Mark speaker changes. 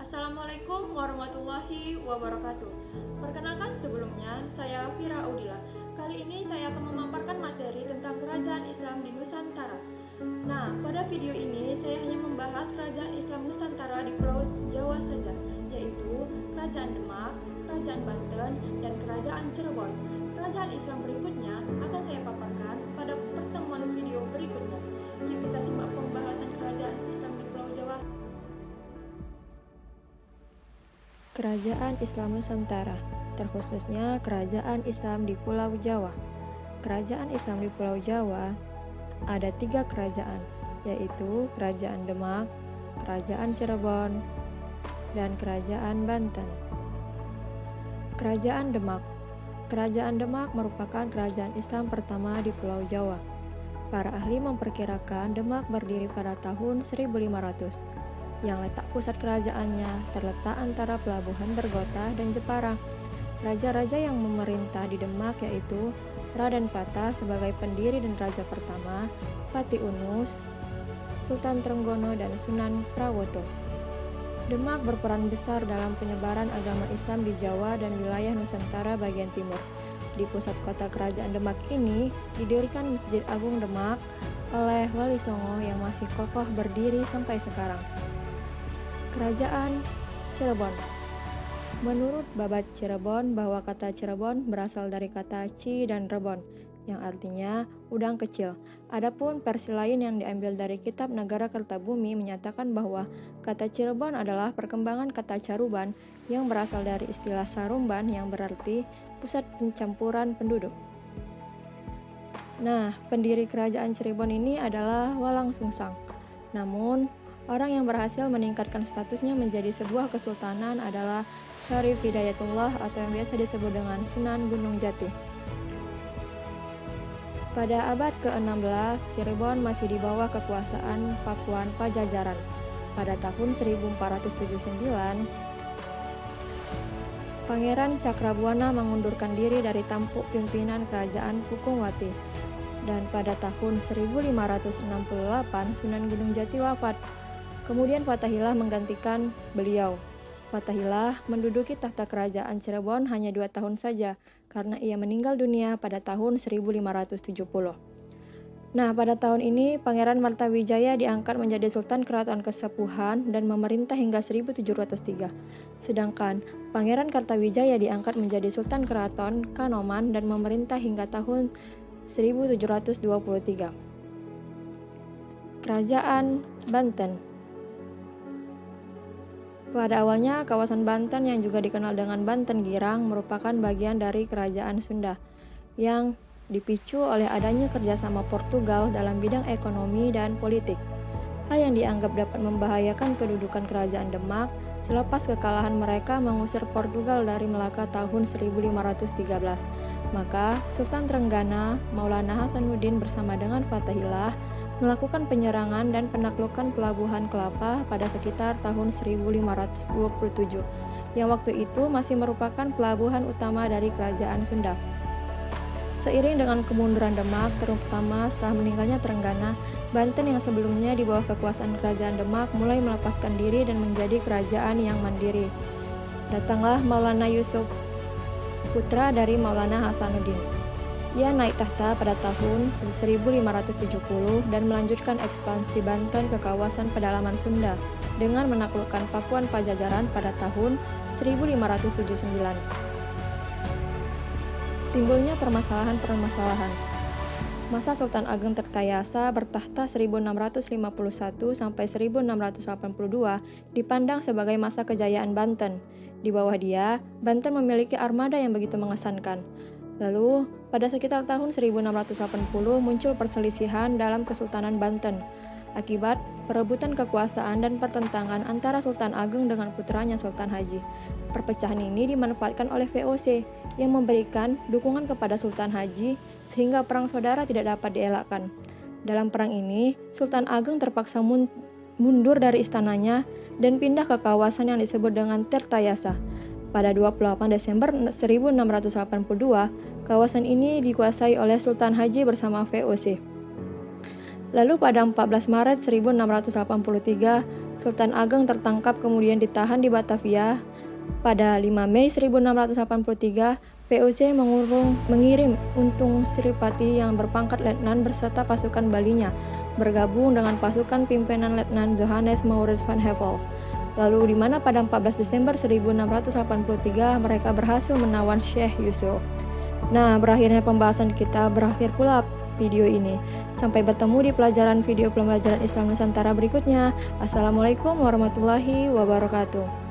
Speaker 1: Assalamualaikum warahmatullahi wabarakatuh. Perkenalkan sebelumnya, saya Fira Audila. Kali ini saya akan memaparkan materi tentang kerajaan Islam di Nusantara. Nah, pada video ini saya hanya membahas kerajaan Islam Nusantara di Pulau Jawa saja, yaitu Kerajaan Demak, Kerajaan Banten, dan Kerajaan Cirebon. Kerajaan Islam berikutnya akan saya paparkan pada pertemuan video berikutnya. Yuk kita simak pembahasan kerajaan Islam di Pulau Jawa.
Speaker 2: Kerajaan Islam Nusantara, terkhususnya Kerajaan Islam di Pulau Jawa. Kerajaan Islam di Pulau Jawa ada 3 kerajaan, yaitu Kerajaan Demak, Kerajaan Cirebon, dan Kerajaan Banten. Kerajaan Demak. Kerajaan Demak merupakan kerajaan Islam pertama di Pulau Jawa. Para ahli memperkirakan Demak berdiri pada tahun 1500. Yang letak pusat kerajaannya terletak antara Pelabuhan Bergota dan Jepara. Raja-raja yang memerintah di Demak yaitu Raden Patah sebagai pendiri dan raja pertama, Pati Unus, Sultan Trenggono, dan Sunan Prawoto. Demak berperan besar dalam penyebaran agama Islam di Jawa dan wilayah Nusantara bagian timur. Di pusat kota kerajaan Demak ini didirikan Masjid Agung Demak oleh Wali Songo yang masih kokoh berdiri sampai sekarang. Kerajaan Cirebon. Menurut Babat Cirebon bahwa kata Cirebon berasal dari kata Ci dan Rebon, yang artinya udang kecil. Adapun versi lain yang diambil dari kitab Negara Kertabumi menyatakan bahwa kata Cirebon adalah perkembangan kata Caruban yang berasal dari istilah Sarumban yang berarti pusat pencampuran penduduk. Nah, pendiri kerajaan Cirebon ini adalah Walang Sungsang. Namun, orang yang berhasil meningkatkan statusnya menjadi sebuah kesultanan adalah Syarif Hidayatullah atau yang biasa disebut dengan Sunan Gunung Jati. Pada abad ke-16, Cirebon masih di bawah kekuasaan Pakuan Pajajaran. Pada tahun 1479, Pangeran Cakrabuana mengundurkan diri dari tampuk pimpinan kerajaan Pukungwati. Dan pada tahun 1568, Sunan Gunung Jati wafat. Kemudian Fatahillah menggantikan beliau. Fatahillah menduduki tahta kerajaan Cirebon hanya 2 tahun saja karena ia meninggal dunia pada tahun 1570. Nah, pada tahun ini Pangeran Martawijaya diangkat menjadi Sultan Keraton Kasepuhan dan memerintah hingga 1703. Sedangkan Pangeran Kartawijaya diangkat menjadi Sultan Keraton Kanoman dan memerintah hingga tahun 1723. Kerajaan Banten. Pada awalnya, kawasan Banten yang juga dikenal dengan Banten Girang merupakan bagian dari kerajaan Sunda yang dipicu oleh adanya kerjasama Portugal dalam bidang ekonomi dan politik. Hal yang dianggap dapat membahayakan kedudukan kerajaan Demak selepas kekalahan mereka mengusir Portugal dari Melaka tahun 1513. Maka Sultan Trenggana Maulana Hasanuddin bersama dengan Fatahillah melakukan penyerangan dan penaklukan Pelabuhan Kelapa pada sekitar tahun 1527, yang waktu itu masih merupakan pelabuhan utama dari kerajaan Sunda. Seiring dengan kemunduran Demak, terutama setelah meninggalnya Trenggana, Banten yang sebelumnya di bawah kekuasaan kerajaan Demak mulai melepaskan diri dan menjadi kerajaan yang mandiri. Datanglah Maulana Yusuf, putra dari Maulana Hasanuddin. Ia naik tahta pada tahun 1570 dan melanjutkan ekspansi Banten ke kawasan pedalaman Sunda dengan menaklukkan Pakuan Pajajaran pada tahun 1579. Timbulnya permasalahan-permasalahan. Masa Sultan Ageng Tirtayasa bertahta 1651 sampai 1682 dipandang sebagai masa kejayaan Banten. Di bawah dia, Banten memiliki armada yang begitu mengesankan. Lalu, pada sekitar tahun 1680 muncul perselisihan dalam Kesultanan Banten akibat perebutan kekuasaan dan pertentangan antara Sultan Ageng dengan putranya Sultan Haji. Perpecahan ini dimanfaatkan oleh VOC yang memberikan dukungan kepada Sultan Haji sehingga perang saudara tidak dapat dielakkan. Dalam perang ini, Sultan Ageng terpaksa mundur dari istananya dan pindah ke kawasan yang disebut dengan Tirtayasa. Pada 28 Desember 1682, kawasan ini dikuasai oleh Sultan Haji bersama VOC. Lalu pada 14 Maret 1683, Sultan Ageng tertangkap kemudian ditahan di Batavia. Pada 5 Mei 1683, POC mengirim Untung Sripati yang berpangkat letnan beserta pasukan Balinya, bergabung dengan pasukan pimpinan Letnan Johannes Maurits van Hevell. Lalu di mana pada 14 Desember 1683 mereka berhasil menawan Syekh Yusuf. Nah, berakhirnya pembahasan kita, berakhir pula video ini. Sampai bertemu di pelajaran video pembelajaran Islam Nusantara berikutnya. Assalamualaikum warahmatullahi wabarakatuh.